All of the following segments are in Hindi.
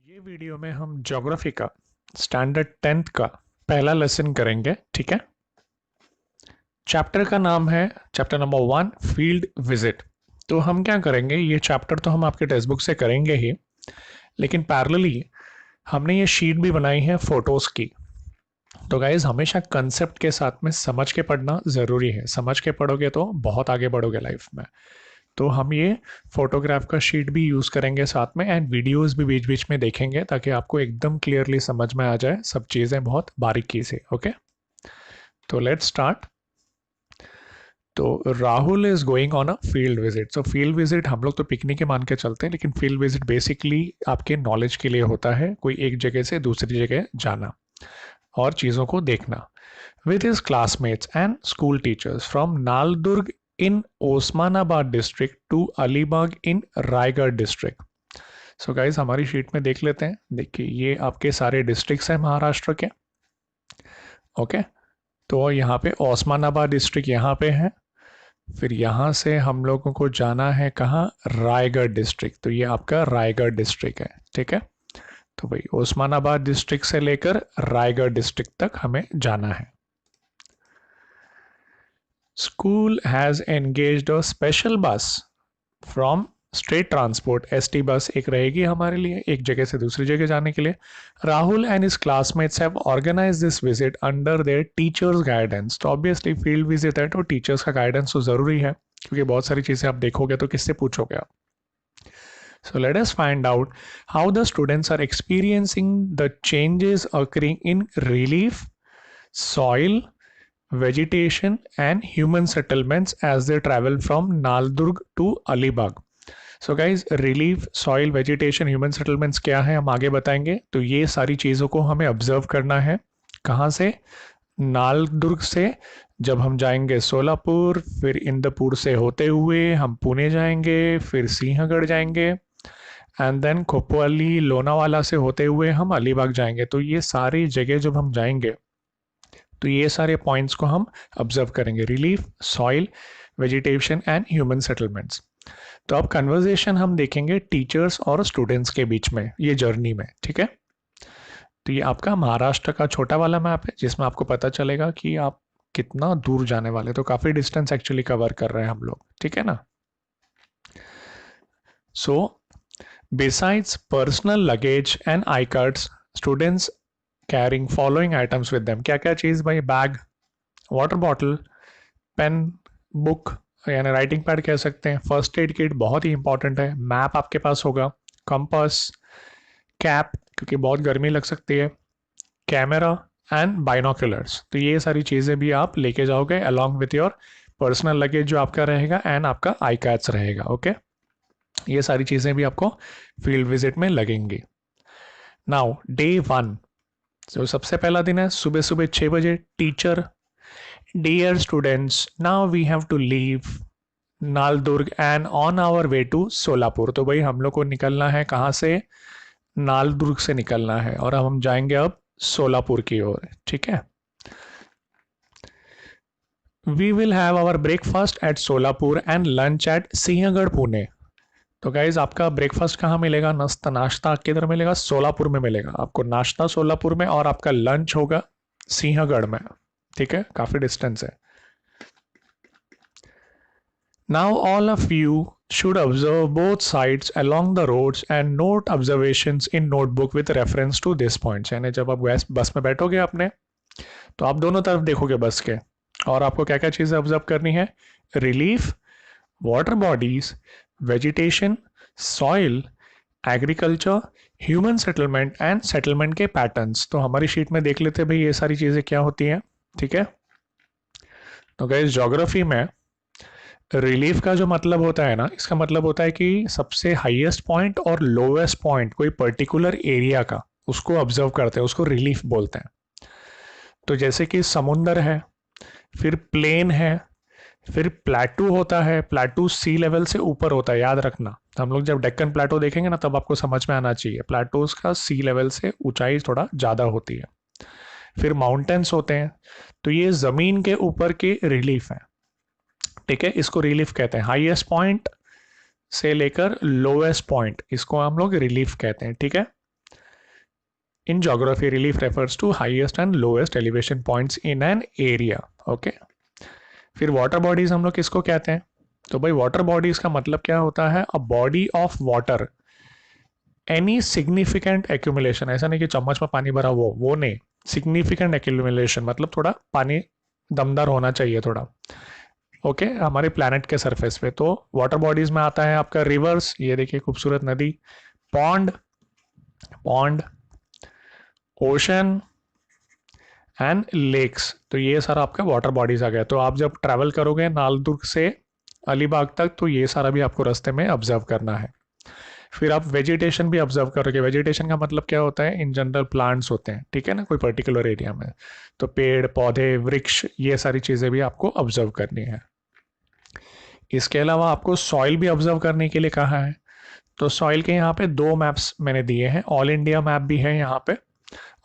ये वीडियो में हम ज्योग्राफी का स्टैंडर्ड 10th का पहला लेसन करेंगे। ठीक है। चैप्टर का नाम है चैप्टर नंबर 1 फील्ड विजिट। तो हम क्या करेंगे, ये चैप्टर तो हम आपके टेक्स्ट बुक से करेंगे ही, लेकिन पैरेलली हमने ये शीट भी बनाई है फोटोज़ की। तो गाइज हमेशा कंसेप्ट के साथ में समझ के पढ़ना ज़रूरी है। समझ के पढ़ोगे तो बहुत आगे बढ़ोगे लाइफ में। तो हम ये फोटोग्राफ का शीट भी यूज़ करेंगे साथ में, एंड वीडियोस भी बीच बीच में देखेंगे ताकि आपको एकदम क्लियरली समझ में आ जाए सब चीज़ें बहुत बारीकी से। ओके, तो लेट्स स्टार्ट। तो Rahul is going on a field visit. So field visit हम लोग तो पिकनिक के मान के चलते हैं, लेकिन फील्ड विजिट बेसिकली आपके नॉलेज के लिए होता है, कोई एक जगह से दूसरी जगह जाना और चीज़ों को देखना। with his classmates and school teachers from Naldurg in Osmanabad district to Alibag in Raigad district. So guys हमारी शीट में देख लेते हैं। देखिए ये आपके सारे डिस्ट्रिक्ट्स हैं महाराष्ट्र के। ओके, तो यहाँ पे ओस्मानाबाद डिस्ट्रिक्ट यहाँ पे है। फिर यहाँ से हम लोगों को जाना है कहाँ, रायगढ़ डिस्ट्रिक्ट। तो ये आपका रायगढ़ डिस्ट्रिक्ट है। ठीक है, तो भाई ओस्मानाबाद डिस्ट्रिक्ट से लेकर रायगढ़ डिस्ट्रिक्ट तक हमें जाना है। School has engaged a special bus from state transport. ST bus एक रहेगी हमारे लिए एक जगह से दूसरी जगह जाने के लिए। Rahul and his classmates have organised this visit under their teachers guidance. तो ऑब्वियसली फील्ड विजिट है तो टीचर्स का गाइडेंस तो जरूरी है, क्योंकि बहुत सारी चीजें आप देखोगे तो किससे पूछोगे आप। So let us find out how the students are experiencing the changes occurring in relief, soil, vegetation and human settlements as they travel from Naldurg to Alibag. So guys relief, soil, vegetation, human settlements क्या है हम आगे बताएंगे। तो ये सारी चीज़ों को हमें ऑब्जर्व करना है। कहाँ से, नालदुर्ग से जब हम जाएंगे सोलापुर, फिर इंदपुर से होते हुए हम पुणे जाएंगे, फिर सिंहगढ़ जाएंगे, एंड देन खोपोली लोनावाला से होते हुए हम अलीबाग जाएंगे। तो ये सारी जगह जब हम जाएंगे तो ये सारे पॉइंट्स को हम ऑब्जर्व करेंगे, relief, soil, vegetation and human settlements. तो अब कन्वर्जेशन हम देखेंगे टीचर्स और स्टूडेंट्स के बीच में ये जर्नी में। ठीक है, तो ये आपका महाराष्ट्र का छोटा वाला मैप है जिसमें आपको पता चलेगा कि आप कितना दूर जाने वाले। तो काफ़ी डिस्टेंस एक्चुअली कवर कर रहे हैं हम लोग। ठीक है ना। So besides personal luggage and I cards, students carrying following items with them. क्या क्या चीज़ भाई, bag, water bottle, pen, book यानी राइटिंग पैड कह सकते हैं, फर्स्ट एड किट बहुत ही इंपॉर्टेंट है, मैप आपके पास होगा, कंपास, कैप क्योंकि बहुत गर्मी लग सकती है, कैमरा एंड बाइनोकुलर्स। तो ये सारी चीज़ें भी आप लेके जाओगे along with your personal luggage जो आपका रहेगा, एंड आपका आई कैट्स रहेगा। ओके, ये सारी चीज़ें भी आपको फील्ड विजिट में लगेंगी। नाउ डे 1, तो सबसे पहला दिन है, सुबह सुबह 6 बजे। Teacher, dear students, now we have to leave Naldurg and on our way to Solapur. तो भाई हम लोग को निकलना है कहाँ से, नालदुर्ग से निकलना है और अब हम जाएंगे अब सोलापुर की ओर। ठीक है, we will have our breakfast at Solapur and lunch at Sinhagad Pune. तो गाइज आपका ब्रेकफास्ट कहाँ मिलेगा, नाश्ता किधर मिलेगा, सोलापुर में मिलेगा आपको नाश्ता सोलापुर में, और आपका लंच होगा सिंहगढ़ में। ठीक है, काफी डिस्टेंस है। Now all of you should observe both sides along the roads and note observations in notebook with reference to this points। यानी जब आप बस में बैठोगे अपने तो आप दोनों तरफ देखोगे बस के, और आपको क्या क्या चीज़ें ऑब्जर्व करनी है, relief, water bodies, vegetation, soil, agriculture, human settlement and settlement के पैटर्न्स। तो हमारी शीट में देख लेते हैं भाई ये सारी चीज़ें क्या होती हैं। ठीक है, तो गाइस ज्योग्राफी में रिलीफ का जो मतलब होता है ना, इसका मतलब होता है कि सबसे हाईएस्ट पॉइंट और लोवेस्ट पॉइंट कोई पर्टिकुलर एरिया का उसको ऑब्जर्व करते हैं, उसको रिलीफ बोलते हैं। तो जैसे कि समुंदर है, फिर प्लेन है, फिर प्लेटू होता है। प्लेटू सी लेवल से ऊपर होता है, याद रखना। हम लोग जब डेक्कन प्लेटो देखेंगे ना तब आपको समझ में आना चाहिए, प्लेटोज का सी लेवल से ऊंचाई थोड़ा ज़्यादा होती है। फिर माउंटेन्स होते हैं, तो ये ज़मीन के ऊपर के रिलीफ हैं। ठीक है, इसको रिलीफ कहते हैं। हाईएस्ट पॉइंट से लेकर लोवेस्ट पॉइंट इसको हम लोग रिलीफ कहते हैं। ठीक है, in geography relief refers to highest and lowest elevation points in an area. Okay, फिर वाटर बॉडीज हम लोग किसको कहते हैं? तो भाई वाटर बॉडीज का मतलब क्या होता है? A body of water any significant accumulation, ऐसा नहीं कि चम्मच में पानी भरा वो नहीं, सिग्निफिकेंट एक्यूमुलेशन मतलब थोड़ा पानी दमदार होना चाहिए थोड़ा। ओके, हमारे प्लैनेट के सरफेस पे। तो वाटर बॉडीज में आता है आपका रिवर्स, ये देखिए खूबसूरत नदी, pond, pond, ocean and lakes. तो ये सारा आपका वाटर बॉडीज आ गया। तो आप जब ट्रैवल करोगे नालदुर्ग से अलीबाग तक, तो ये सारा भी आपको रास्ते में ऑब्जर्व करना है। फिर आप वेजिटेशन भी ऑब्जर्व करोगे। वेजिटेशन का मतलब क्या होता है? इन जनरल प्लांट्स होते हैं, ठीक है ना, कोई पर्टिकुलर एरिया में। तो पेड़ पौधे वृक्ष ये सारी चीज़ें भी आपको ऑब्जर्व करनी है। इसके अलावा आपको सॉइल भी ऑब्जर्व करने के लिए कहा है। तो सॉइल के यहाँ पे 2 मैप्स मैंने दिए हैं, ऑल इंडिया मैप भी है यहाँ पे,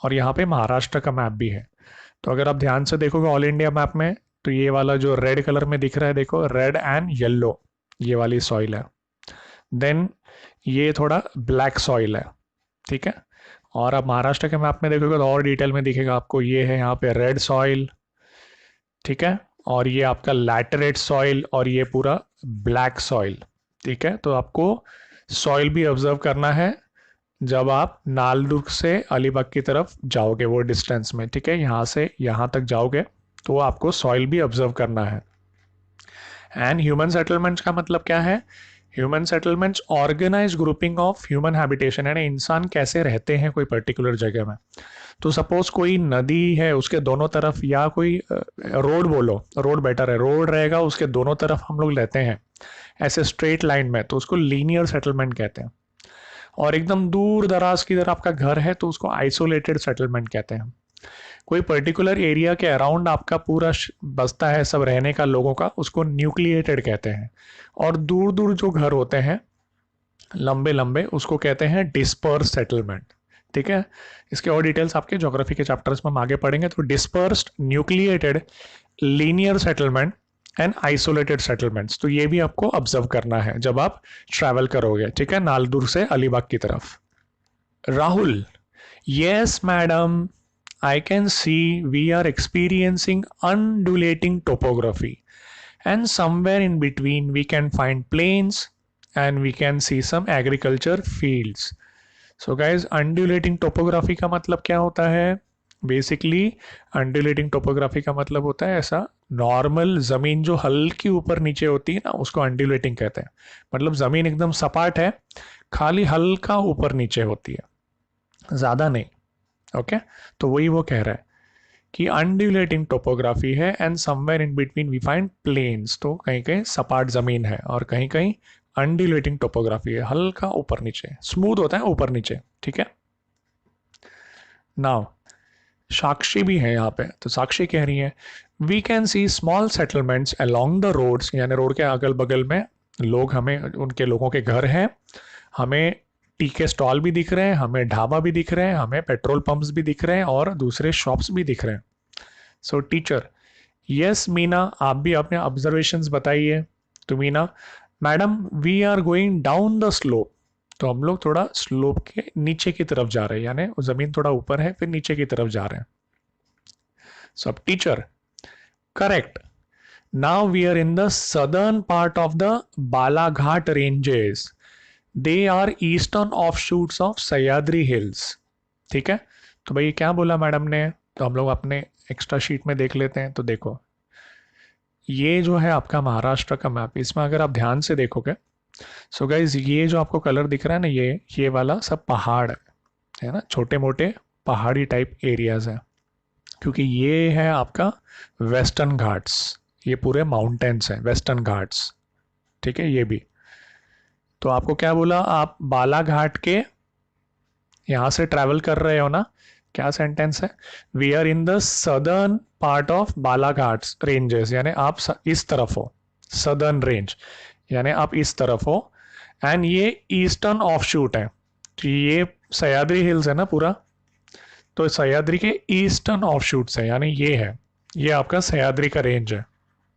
और यहाँ पे महाराष्ट्र का मैप भी है। तो अगर आप ध्यान से देखोगे ऑल इंडिया मैप में, तो ये वाला जो रेड कलर में दिख रहा है, देखो रेड एंड येलो, ये वाली सॉइल है। देन ये थोड़ा ब्लैक सॉइल है, ठीक है। और आप महाराष्ट्र के मैप में देखोगे तो और डिटेल में दिखेगा आपको, ये है यहाँ पे रेड सॉइल, ठीक है, और ये आपका लैटरेट सॉइल, और ये पूरा ब्लैक सॉइल, ठीक है। तो आपको सॉइल भी ऑब्जर्व करना है जब आप नालदुर्ग से अलीबाग की तरफ जाओगे, वो डिस्टेंस में, ठीक है, यहाँ से यहाँ तक जाओगे तो आपको सॉइल भी ऑब्जर्व करना है। एंड ह्यूमन सेटलमेंट्स का मतलब क्या है? Human settlements organise grouping of human habitation, यानी इंसान कैसे रहते हैं कोई पर्टिकुलर जगह में। तो सपोज कोई नदी है, उसके दोनों तरफ, या कोई रोड, बोलो रोड बेटर है, रोड रहेगा उसके दोनों तरफ हम लोग रहते हैं ऐसे स्ट्रेट लाइन में, तो उसको लीनियर सेटलमेंट कहते हैं। और एकदम दूर दराज की तरफ आपका घर है तो उसको आइसोलेटेड सेटलमेंट कहते हैं। कोई पर्टिकुलर एरिया के अराउंड आपका पूरा बसता है सब रहने का लोगों का, उसको न्यूक्लिएटेड कहते हैं। और दूर दूर जो घर होते हैं लंबे लंबे, उसको कहते हैं डिस्पर्स सेटलमेंट, ठीक है। इसके और डिटेल्स आपके ज्योग्राफी के चैप्टर्स में हम आगे पढ़ेंगे। तो dispersed, nucleated, linear settlement and isolated settlements, तो ये भी आपको ऑब्जर्व करना है जब आप ट्रैवल करोगे, ठीक है, नालदुर्ग से अलीबाग की तरफ। Rahul, yes madam, I can see we are experiencing undulating topography, and somewhere in between we can find plains and we can see some agriculture fields. So guys, undulating topography का मतलब क्या होता है? बेसिकली undulating topography का मतलब होता है ऐसा नॉर्मल जमीन जो हल्की ऊपर नीचे होती है ना, उसको undulating कहते हैं। मतलब जमीन एकदम सपाट है, खाली हल्का ऊपर नीचे होती है, ज्यादा नहीं। ओके, तो वही वो कह रहा है कि अनड्यूलेटिंग टोपोग्राफी है and somewhere in between we find plains. तो कहीं कहीं सपाट जमीन है और कहीं कहीं अनड्यूलेटिंग टोपोग्राफी है, हल्का ऊपर नीचे, स्मूथ होता है ऊपर नीचे, ठीक है। नाउ साक्षी भी है यहाँ पे, तो साक्षी कह रही है we can see small settlements along the roads, यानी रोड के अगल बगल में लोग, हमें उनके लोगों के घर हैं, हमें टी के स्टॉल भी दिख रहे हैं, हमें ढाबा भी दिख रहे हैं, हमें पेट्रोल पंप्स भी दिख रहे हैं और दूसरे शॉप्स भी दिख रहे हैं। सो टीचर, यस मीना, आप भी अपने ऑब्जर्वेशंस बताइए। तो Meena, madam we are going down the slope, तो हम लोग थोड़ा स्लोप के नीचे की तरफ जा रहे हैं, यानी जमीन थोड़ा ऊपर है फिर नीचे की तरफ जा रहे हैं। सो अब teacher, correct, now we are in the southern part of the Balaghat ranges, they are eastern offshoots of Sahyadri hills, ठीक है। तो भाई क्या बोला मैडम ने? तो हम लोग अपने एक्स्ट्रा शीट में देख लेते हैं। तो देखो ये जो है आपका महाराष्ट्र का मैप, इसमें अगर आप ध्यान से देखोगे, सो गाइज ये जो आपको कलर दिख रहा है ना, ये वाला सब पहाड़ है ना, छोटे मोटे पहाड़ी टाइप एरियाज हैं, क्योंकि ये है आपका वेस्टर्न घाट्स, ये पूरे माउंटेन्स हैं वेस्टर्न घाट्स, ठीक है। ये भी तो आपको क्या बोला, आप बालाघाट के यहाँ से ट्रैवल कर रहे हो ना, क्या सेंटेंस है? We are in the southern part of Balaghat ranges, यानी आप इस तरफ हो, सदर्न रेंज यानी आप इस तरफ हो, एंड ये ईस्टर्न ऑफशूट है, तो ये सह्याद्री हिल्स है ना पूरा, तो सह्याद्री के ईस्टर्न ऑफशूट्स है, यानी ये है, ये आपका सह्याद्री का रेंज है,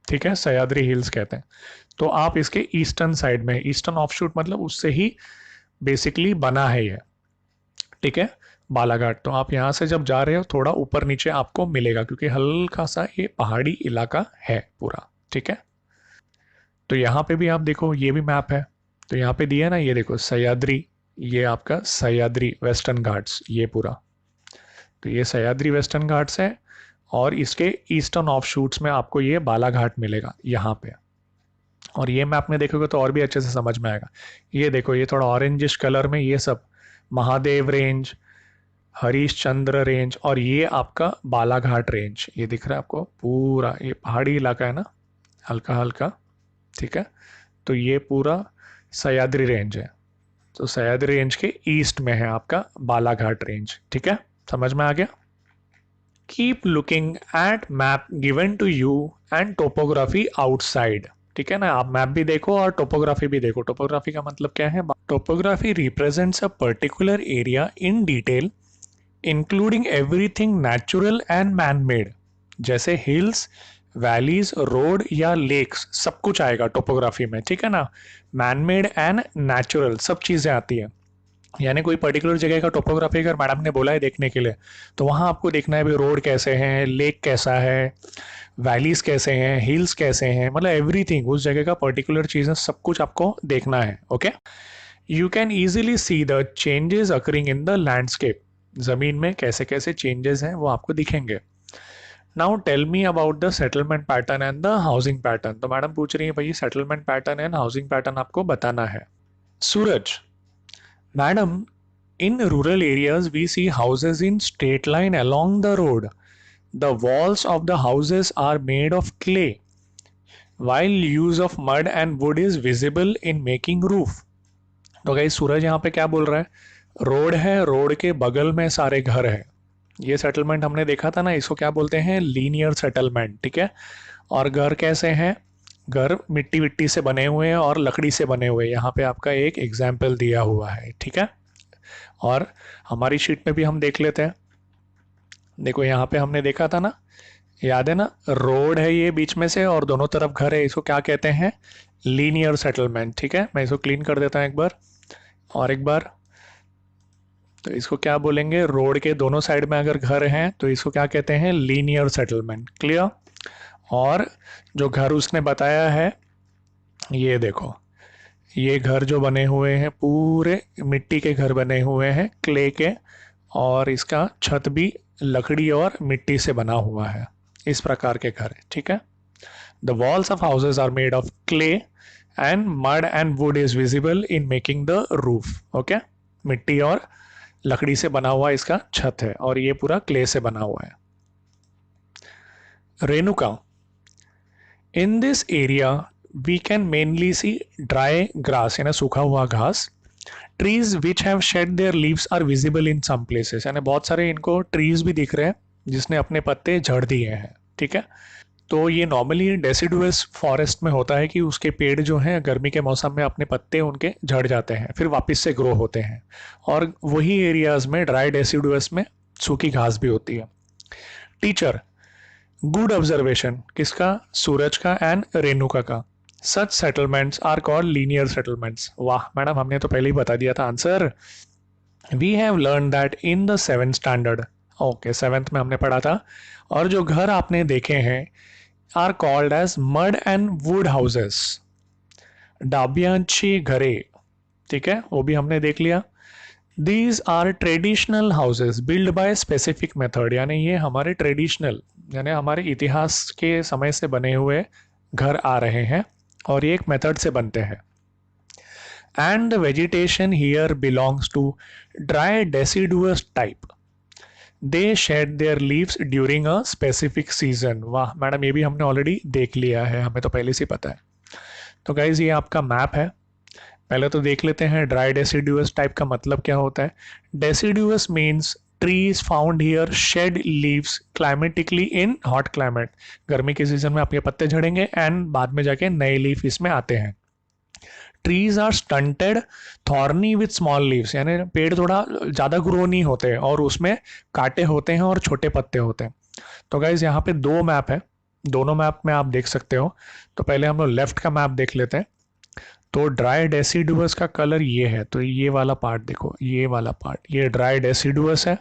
ठीक है, सह्याद्री हिल्स कहते हैं। तो आप इसके ईस्टर्न साइड में, ईस्टर्न ऑफशूट मतलब उससे ही बेसिकली बना है ये, ठीक है। बालाघाट। तो आप यहाँ से जब जा रहे हो थोड़ा ऊपर नीचे आपको मिलेगा, क्योंकि हल्का सा ये पहाड़ी इलाका है पूरा, ठीक है। तो यहाँ पे भी आप देखो, ये भी मैप है, तो यहाँ पे दिया ना, ये देखो सह्याद्री, ये आपका सह्याद्री वेस्टर्न घाट्स, ये पूरा, तो ये सह्याद्री वेस्टर्न घाट्स है, और इसके ईस्टर्न ऑफशूट्स में आपको ये बालाघाट मिलेगा यहाँ पे। और ये मैप में देखोगे तो और भी अच्छे से समझ में आएगा। ये देखो, ये थोड़ा ऑरेंजिश कलर में, ये सब महादेव रेंज, हरीशचंद्र रेंज, और ये आपका बालाघाट रेंज, ये दिख रहा है आपको पूरा, ये पहाड़ी इलाका है ना हल्का हल्का, ठीक है। तो ये पूरा सह्याद्री रेंज है, तो सह्याद्री रेंज के ईस्ट में है आपका बालाघाट रेंज, ठीक है, समझ में आ गया। Keep looking at map given to you and topography outside, ठीक है ना। आप मैप भी देखो और टोपोग्राफी भी देखो। टोपोग्राफी का मतलब क्या है? Topography represents a particular area in detail including everything natural and man made, जैसे हिल्स, वैलीज, रोड या लेक्स, सब कुछ आएगा टोपोग्राफी में, ठीक है ना। मैन मेड एंड नेचुरल सब चीजें आती है, यानी कोई पर्टिकुलर जगह का टोपोग्राफी अगर मैडम ने बोला है देखने के लिए, तो वहाँ आपको देखना है भी रोड कैसे हैं, लेक कैसा है, वैलीज कैसे हैं, हिल्स कैसे हैं, मतलब एवरीथिंग उस जगह का पर्टिकुलर चीज़ें सब कुछ आपको देखना है, okay. You can easily see the changes occurring in the landscape, ज़मीन में कैसे कैसे चेंजेस हैं वो आपको दिखेंगे। Now tell me about the settlement pattern and the housing pattern. तो मैडम पूछ रही है भाई settlement pattern and housing pattern आपको बताना है। Suraj, madam, in rural areas, we see houses in straight line along the road. The walls of the houses are made of clay, while use of mud and wood is visible in making roof. तो गाइस सूरज यहाँ पे क्या बोल रहा है? रोड है, रोड के बगल में सारे घर है। ये सेटलमेंट हमने देखा था ना, इसको क्या बोलते हैं? लीनियर सेटलमेंट, ठीक है। और घर कैसे हैं? घर मिट्टी विट्टी से बने हुए हैं और लकड़ी से बने हुए हैं। यहाँ पे आपका एक एग्जाम्पल दिया हुआ है, ठीक है। और हमारी शीट में भी हम देख लेते हैं। देखो यहाँ पे हमने देखा था ना, याद है ना, रोड है ये बीच में से और दोनों तरफ घर है, इसको क्या कहते हैं? लीनियर सेटलमेंट, ठीक है। मैं इसको क्लीन कर देता हूँ एक बार और एक बार। तो इसको क्या बोलेंगे? रोड के दोनों साइड में अगर घर हैं तो इसको क्या कहते हैं? Linear settlement, clear. और जो घर उसने बताया है, ये देखो, ये घर जो बने हुए हैं पूरे मिट्टी के घर बने हुए हैं, क्ले के, और इसका छत भी लकड़ी और मिट्टी से बना हुआ है, इस प्रकार के घर है, ठीक है। The walls of houses are made of clay and mud and wood is visible in making the roof, okay. मिट्टी और लकड़ी से बना हुआ इसका छत है और ये पूरा क्ले से बना हुआ है। Renuka, in this area we can mainly see dry grass, यानी सूखा हुआ घास। trees which have shed their leaves are visible in some places, यानी बहुत सारे इनको ट्रीज भी दिख रहे हैं जिसने अपने पत्ते झड़ दिए हैं, ठीक है। तो ये नॉर्मली डेसिडुअस फॉरेस्ट में होता है कि उसके पेड़ जो हैं गर्मी के मौसम में अपने पत्ते उनके झड़ जाते हैं, फिर वापस से ग्रो होते हैं। और वही एरियाज में ड्राई डेसिडुअस में सूखी घास भी होती है। टीचर, गुड ऑब्जर्वेशन, किसका? सूरज का एंड रेणुका का। Such settlements are called linear settlements. वाह मैडम, हमने तो पहले ही बता दिया था answer. We have learn that in the 7th standard, okay 7th में हमने पढ़ा था। और जो घर आपने देखे हैं are called as mud and wood houses, डाबियांची घरे, ठीक है, वो भी हमने देख लिया। These are traditional houses build by specific method, यानी ये हमारे ट्रेडिशनल यानी हमारे इतिहास के समय से बने हुए घर आ रहे हैं और ये एक मेथड से बनते हैं। And the vegetation here belongs to dry deciduous type, they shed their leaves during a specific season. वाह मैडम, ये भी हमने ऑलरेडी देख लिया है, हमें तो पहले से पता है। तो गाइज ये आपका मैप है, पहले तो देख लेते हैं ड्राई डेसिडुअस टाइप का मतलब क्या होता है। Deciduous means trees found here shed leaves climatically in hot climate, गर्मी के सीजन में आपके पत्ते झड़ेंगे एंड बाद में जाके नए लीफ इसमें आते हैं। Trees are stunted thorny with small leaves, यानी पेड़ थोड़ा ज़्यादा ग्रो नहीं होते और उसमें कांटे होते हैं और छोटे पत्ते होते हैं। तो गाइज यहाँ पे दो मैप है, दोनों मैप में आप देख सकते हो। तो पहले हम लोग लेफ्ट का मैप देख लेते हैं। तो ड्राई डेसिडुअस का कलर ये है, तो ये वाला पार्ट देखो, ये वाला पार्ट ये ड्राई डेसिडुअस है।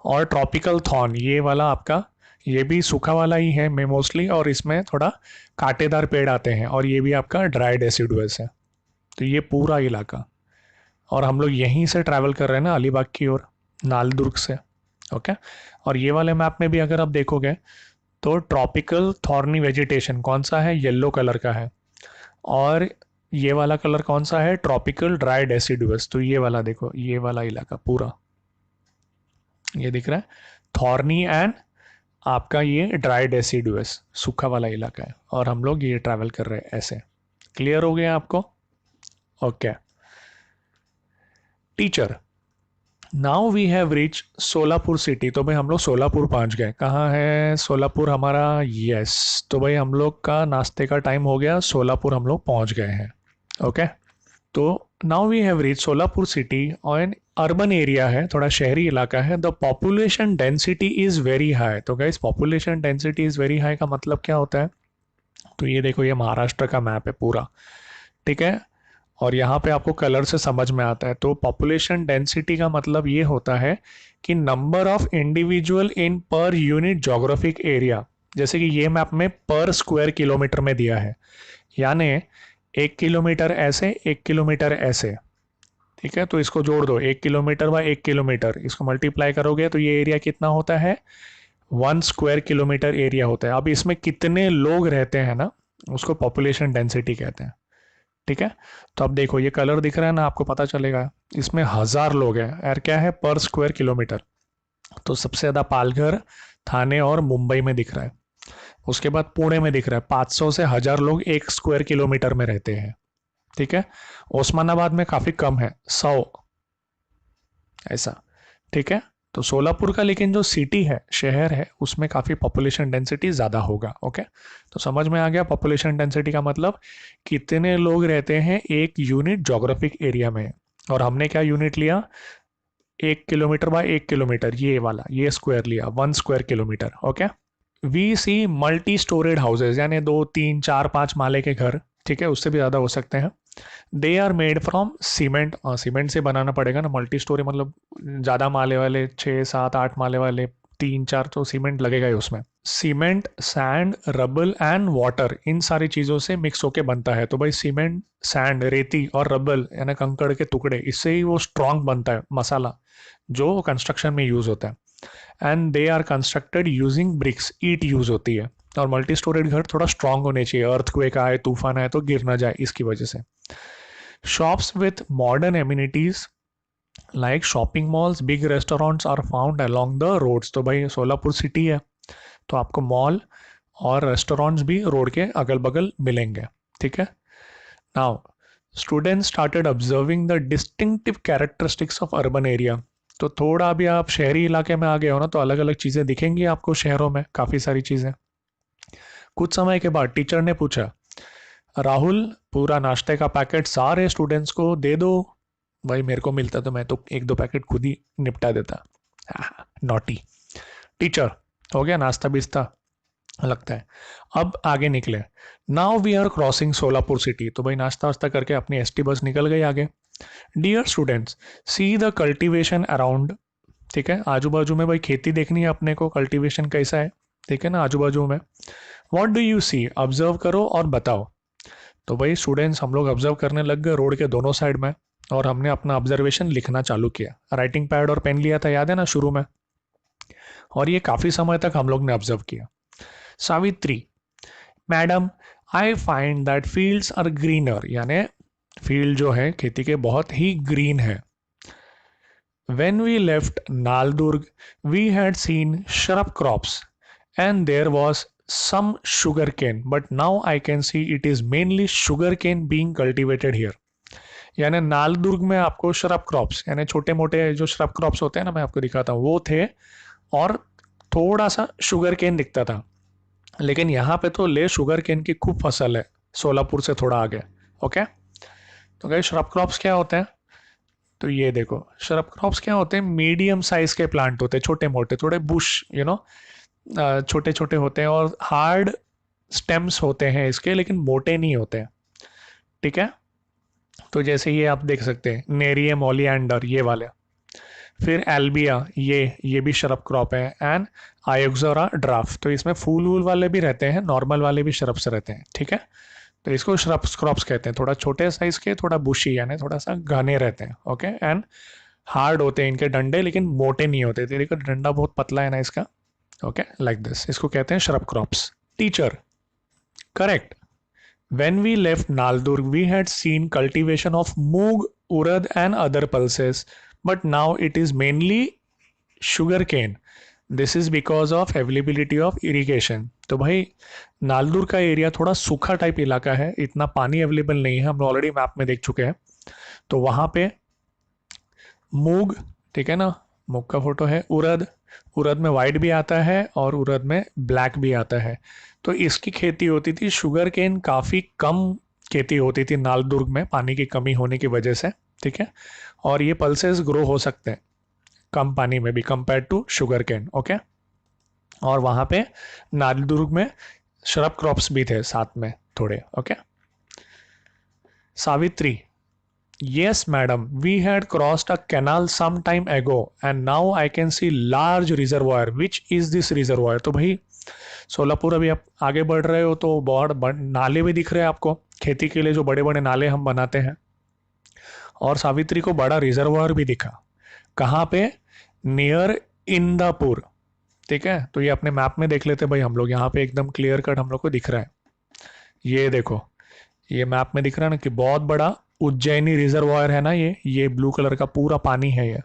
और ट्रॉपिकल थॉर्न ये वाला आपका, ये भी सूखा वाला ही है मैं मोस्टली, और इसमें थोड़ा कांटेदार पेड़ आते हैं, और ये भी आपका ड्राई डेसिडुअस है। तो ये पूरा इलाका, और हम लोग यहीं से ट्रैवल कर रहे हैं ना अलीबाग की ओर, नालदुर्ग से। ओके। और ये वाले मैप में भी अगर आप देखोगे तो ट्रॉपिकल थॉर्नी वेजिटेशन कौन सा है, येलो कलर का है। और ये वाला कलर कौन सा है, ट्रॉपिकल ड्राई डेसिडुअस। तो ये वाला देखो, ये वाला इलाका पूरा ये दिख रहा है, थॉर्नी एंड आपका ये ड्राई डेसिडुअस सूखा वाला इलाका है, और हम लोग ये ट्रैवल कर रहे हैं ऐसे। क्लियर हो गया आपको? Okay. Teacher, now we have reach Solapur city. तो भाई हम लोग सोलापुर पहुंच गए। कहाँ है सोलापुर हमारा? यस। तो भाई हम लोग का नाश्ते का टाइम हो गया, सोलापुर हम लोग पहुंच गए हैं। ओके। तो now we have reach Solapur city, और एन अर्बन एरिया है, थोड़ा शहरी इलाका है। The population density is very high. तो guys population density is very high का मतलब क्या होता है? तो ये देखो, ये महाराष्ट्र का मैप है पूरा, ठीक है। और यहाँ पे आपको कलर से समझ में आता है। तो पॉपुलेशन डेंसिटी का मतलब ये होता है कि number of individual in per unit geographic area. जैसे कि ये मैप में पर स्क्वायर किलोमीटर में दिया है, यानी 1 किलोमीटर ऐसे, 1 किलोमीटर ऐसे, ठीक है। तो इसको जोड़ दो, 1 किलोमीटर बाय 1 किलोमीटर, इसको मल्टीप्लाई करोगे तो ये एरिया कितना होता है, 1 स्क्वायर किलोमीटर एरिया होता है। अब इसमें कितने लोग रहते हैं ना, उसको पॉपुलेशन डेंसिटी कहते हैं, ठीक है। तो अब देखो, ये कलर दिख रहा है ना, आपको पता चलेगा इसमें 1000 लोग हैं यार। क्या है, पर स्क्वायर किलोमीटर। तो सबसे ज़्यादा पालघर, थाने और मुंबई में दिख रहा है। उसके बाद पुणे में दिख रहा है, 500 से 1000 लोग 1 स्क्वायर किलोमीटर में रहते हैं, ठीक है। ओस्मानाबाद में काफ़ी कम है, 100 ऐसा, ठीक है। तो सोलापुर का लेकिन जो सिटी है, शहर है, उसमें काफ़ी पॉपुलेशन डेंसिटी ज़्यादा होगा। ओके। तो समझ में आ गया पॉपुलेशन डेंसिटी का मतलब, कितने लोग रहते हैं एक यूनिट जोग्राफिक एरिया में। और हमने क्या यूनिट लिया, 1 किलोमीटर बाय 1 किलोमीटर, ये वाला, ये स्क्वायर लिया, 1 square kilometre. Okay. We see multi storeyed houses, यानी 2 3 4 5 माले के घर, ठीक है, उससे भी ज़्यादा हो सकते हैं। They are made from cement. Cement से बनाना पड़ेगा ना, मल्टी स्टोरी मतलब ज़्यादा माले वाले, 6 7 8 माले वाले, 3 4 तो सीमेंट लगेगा ही उसमें। Cement, sand, rubble and water, इन सारी चीज़ों से मिक्स होके बनता है। तो भाई सीमेंट, सैंड, रेती और रबल यानी कंकड़ के टुकड़े, इससे ही वो स्ट्रॉन्ग बनता है मसाला जो कंस्ट्रक्शन में यूज़ होता है। And they are constructed using bricks, ईट यूज़ होती है। और मल्टी स्टोरेड घर थोड़ा स्ट्रॉन्ग होने चाहिए, अर्थक्वेक आए, तूफान आए तो गिर ना जाए, इसकी वजह से। Shops with modern amenities like shopping malls, big restaurants are found along the roads। तो भाई सोलापुर सिटी है, तो आपको मॉल और रेस्टोरेंट्स भी रोड के अगल बगल मिलेंगे, ठीक है। Now students started observing the distinctive characteristics of urban area. तो थोड़ा अभी आप शहरी इलाके में आ गए हो ना, तो अलग अलग चीज़ें दिखेंगी आपको शहरों में, काफ़ी सारी चीज़ें। कुछ समय के बाद टीचर ने पूछा, राहुल पूरा नाश्ते का पैकेट सारे स्टूडेंट्स को दे दो। भाई मेरे को मिलता तो मैं तो 1 2 पैकेट खुद ही निपटा देता। नॉटी। टीचर, हो गया नाश्ता बिस्ता लगता है, अब आगे निकले। Now we are crossing Solapur city. तो भाई नाश्ता वास्ता करके अपनी एसटी बस निकल गई आगे। Dear students, see the cultivation around. ठीक है, आजू बाजू में भाई खेती देखनी है अपने को, कल्टीवेशन कैसा है, ठीक है ना, आजू बाजू में। What do you see, observe करो और बताओ। तो भाई स्टूडेंट्स हम लोग ऑब्जर्व करने लग गए रोड के दोनों साइड में, और हमने अपना ऑब्जर्वेशन लिखना चालू किया। राइटिंग पैड और पेन लिया था, याद है ना शुरू में, और ये काफ़ी समय तक हम लोग ने ऑब्जर्व किया। Savitri, madam, I find that fields are greener, यानी फील्ड जो है खेती के बहुत ही ग्रीन है। When we left Naldurg, we had seen shrub crops and there was some sugarcane, but now I can see it is mainly sugarcane being cultivated here। यानी नालदुर्ग में आपको श्रब क्रॉप्स, यानी छोटे मोटे जो श्रब क्रॉप्स होते हैं ना, मैं आपको दिखाता हूँ, वो थे, और थोड़ा सा शुगर केन दिखता था। लेकिन यहाँ पे तो ले शुगर केन की खूब फसल है, सोलापुर से थोड़ा आगे। ओके। तो क्या श्रब क्रॉप्स क्या होते हैं, तो ये देखो, श्रब क्रॉप्स क्या होते हैं, मीडियम साइज के प्लांट होते हैं, छोटे मोटे, थोड़े बुश, छोटे छोटे होते हैं, और हार्ड स्टेम्स होते हैं इसके, लेकिन मोटे नहीं होते हैं, ठीक है। तो जैसे ये आप देख सकते हैं नेरियम ओलियंडर ये वाले, फिर एल्बिया ये भी शरब क्रॉप है, एंड आयोक्सोरा ड्राफ, तो इसमें फूल वूल वाले भी रहते हैं, नॉर्मल वाले भी शरब्स रहते हैं, ठीक है। तो इसको श्रब्स क्रॉप्स कहते हैं, थोड़ा छोटे साइज के, थोड़ा बुशी यानी थोड़ा सा घने रहते हैं, ओके, एंड हार्ड होते हैं इनके डंडे, लेकिन मोटे नहीं होते, देखो डंडा बहुत पतला है ना इसका, ओके, लाइक दिस, इसको कहते हैं shrub crops. Teacher, correct. When we left Naldurg, we had seen cultivation of moog, urad and other pulses, but now it is mainly sugarcane. This is because of availability of irrigation. तो भाई नालदुर का एरिया थोड़ा सूखा टाइप इलाका है, इतना पानी अवेलेबल नहीं है, हम ऑलरेडी मैप में देख चुके हैं। तो वहाँ पे मूग, ठीक है ना, मूग का फोटो है, उड़द, उड़द में वाइट भी आता है और उड़द में ब्लैक भी आता है। तो इसकी खेती होती थी, शुगर केन काफ़ी कम खेती होती थी नालदुर्ग में पानी की कमी होने की वजह से, ठीक है। और ये पल्सेस ग्रो हो सकते हैं कम पानी में भी compare to sugarcane, okay. और वहाँ पे नालदुर्ग में शरब क्रॉप्स भी थे साथ में थोड़े, okay. Savitri, yes madam, we had crossed a canal some time ago and now I can see large reservoir, which is this reservoir? तो भाई सोलापुर अभी आप आगे बढ़ रहे हो तो बहुत नाले भी दिख रहे हैं आपको, खेती के लिए जो बड़े बड़े नाले हम बनाते हैं। और सावित्री को बड़ा रिजर्वायर भी दिखा, कहाँ पे, नियर इंदापुर, ठीक है। तो ये अपने मैप में देख लेते भाई हम लोग, यहाँ पे एकदम क्लियर कट हम लोग को दिख रहा है, ये देखो, ये मैप में दिख रहा है ना कि बहुत बड़ा उज्जैनी रिजर्वायर है ना, ये ब्लू कलर का पूरा पानी है ये,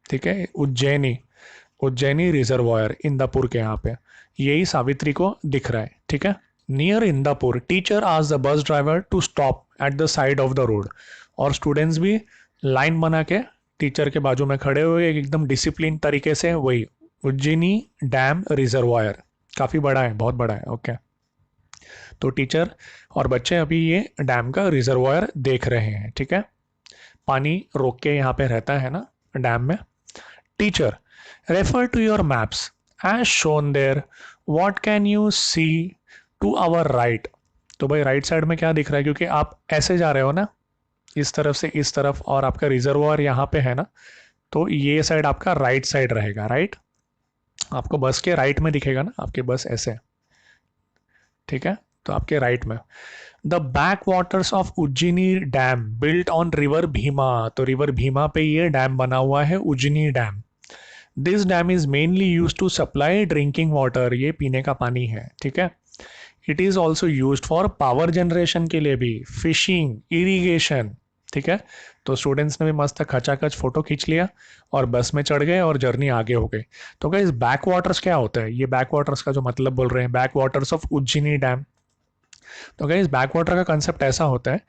ठीक है। उज्जैनी रिजर्वायर इंदापुर के यहाँ पे, यही सावित्री को दिख रहा है, ठीक है। Near Indapur, teacher asked the bus driver to stop at the side of the road, और स्टूडेंट्स भी लाइन बना के टीचर के बाजू में खड़े हुए एकदम डिसिप्लिन तरीके से। वही उज्जैनी डैम रिजर्वायर काफ़ी बड़ा है, बहुत बड़ा है, ओके। तो टीचर और बच्चे अभी ये डैम का रिजर्वायर देख रहे हैं, ठीक है। पानी रोक के यहाँ पे रहता है ना डैम में। Teacher, refer to your maps as shown there, what can you see to our right? तो भाई राइट साइड में क्या दिख रहा है, क्योंकि आप ऐसे जा रहे हो ना इस तरफ से इस तरफ, और आपका रिजर्वायर यहाँ पे है ना, तो ये साइड आपका राइट साइड रहेगा, राइट। आपको बस के राइट में दिखेगा ना, आपके बस ऐसे, ठीक है। तो आपके राइट में the back waters of Ujjaini dam built on river Bhima, तो रिवर भीमा पे ये डैम बना हुआ है, Ujjaini dam. This dam is mainly use to supply drinking water, ये पीने का पानी है, ठीक है। It is also use for power generation के लिए भी, फिशिंग, इरीगेशन, ठीक है। तो स्टूडेंट्स ने भी मस्त खचाखच फोटो खींच लिया और बस में चढ़ गए और जर्नी आगे हो गई। तो गाइस बैक वाटर्स क्या होता है, ये बैक वाटर्स का जो मतलब बोल रहे हैं, back waters of Ujjaini dam. तो गाइस बैक वाटर का कंसेप्ट ऐसा होता है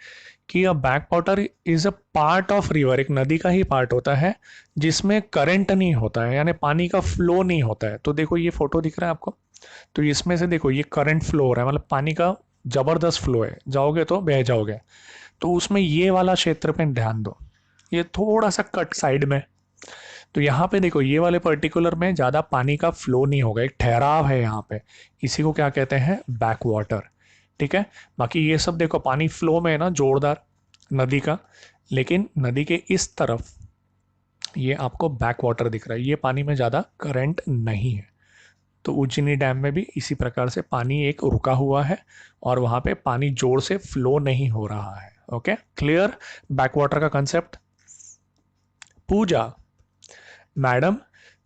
कि a back water is a part of river, एक नदी का ही पार्ट होता है जिसमें करंट नहीं होता है, यानी पानी का फ्लो नहीं होता है। तो देखो ये फोटो दिख रहा है आपको, तो इसमें से देखो ये करंट फ्लो हो रहा है, मतलब पानी का जबरदस्त फ्लो है, जाओगे तो बह जाओगे। तो उसमें ये वाला क्षेत्र पे ध्यान दो, ये थोड़ा सा कट साइड में। तो यहाँ पे देखो ये वाले पर्टिकुलर में ज़्यादा पानी का फ्लो नहीं होगा, एक ठहराव है यहाँ पे, इसी को क्या कहते हैं, बैक वाटर, ठीक है। बाकी ये सब देखो पानी फ्लो में है ना जोरदार नदी का, लेकिन नदी के इस तरफ ये आपको बैक वाटर दिख रहा है, ये पानी में ज़्यादा करंट नहीं है। तो उज्जैनी डैम में भी इसी प्रकार से पानी एक रुका हुआ है और वहाँ पे पानी जोर से फ्लो नहीं हो रहा है, ओके, क्लियर बैक वाटर का concept. Pooja, madam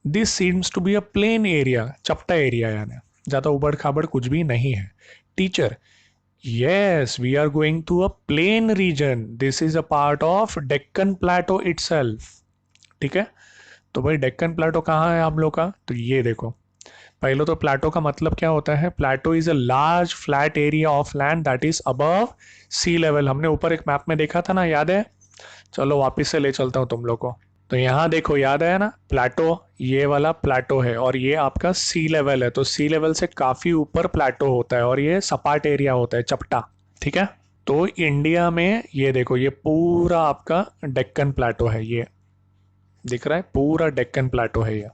this seems to be a plain area, चपटा एरिया, यानी ज़्यादा उबड़ खाबड़ कुछ भी नहीं है। Teacher, yes, we are going to a plain region, this is a part of Deccan plateau itself, ठीक है। तो भाई डेक्कन प्लेटो कहाँ है आप लोग का, तो ये देखो, पहले तो प्लेटो का मतलब क्या होता है, plateau is a large flat area of land that is above sea level. हमने ऊपर एक मैप में देखा था ना, याद है, चलो वापस से ले चलता हूँ तुम लोग को। तो यहाँ देखो याद है ना, प्लेटो, ये वाला प्लेटो है और ये आपका सी लेवल है, तो सी लेवल से काफी ऊपर प्लेटो होता है और ये सपाट एरिया होता है, चपटा, ठीक है। तो इंडिया में ये देखो ये पूरा आपका डेक्कन प्लेटो है, ये दिख रहा है, पूरा डेक्कन प्लेटो है ये,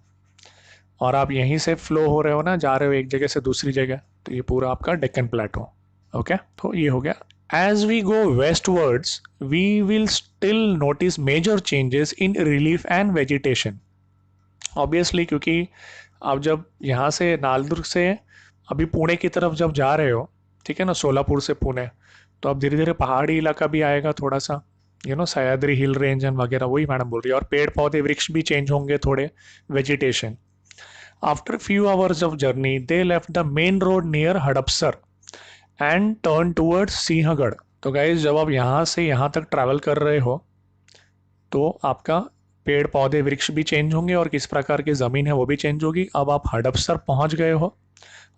और आप यहीं से फ्लो हो रहे हो ना, जा रहे हो एक जगह से दूसरी जगह, तो ये पूरा आपका डेक्कन प्लेटो, ओके। तो ये हो गया As we go westwards, we will still notice major changes in relief and vegetation. Obviously, क्योंकि आप जब यहाँ से नालदुर्ग से अभी पुणे की तरफ जब जा रहे हो, ठीक है ना, सोलापुर से पुणे, तो अब धीरे धीरे पहाड़ी इलाका भी आएगा थोड़ा सा, सह्याद्री हिल रेंज एंड वगैरह, वही मैडम बोल रही है, और पेड़ पौधे वृक्ष भी चेंज होंगे थोड़े, vegetation. After few hours of journey they left the main road near Hadapsar and turn towards Sinhagad. तो गाइज जब आप यहाँ से यहाँ तक ट्रैवल कर रहे हो तो आपका पेड़ पौधे वृक्ष भी चेंज होंगे और किस प्रकार की ज़मीन है वो भी चेंज होगी. अब आप हड़पसर पहुँच गए हो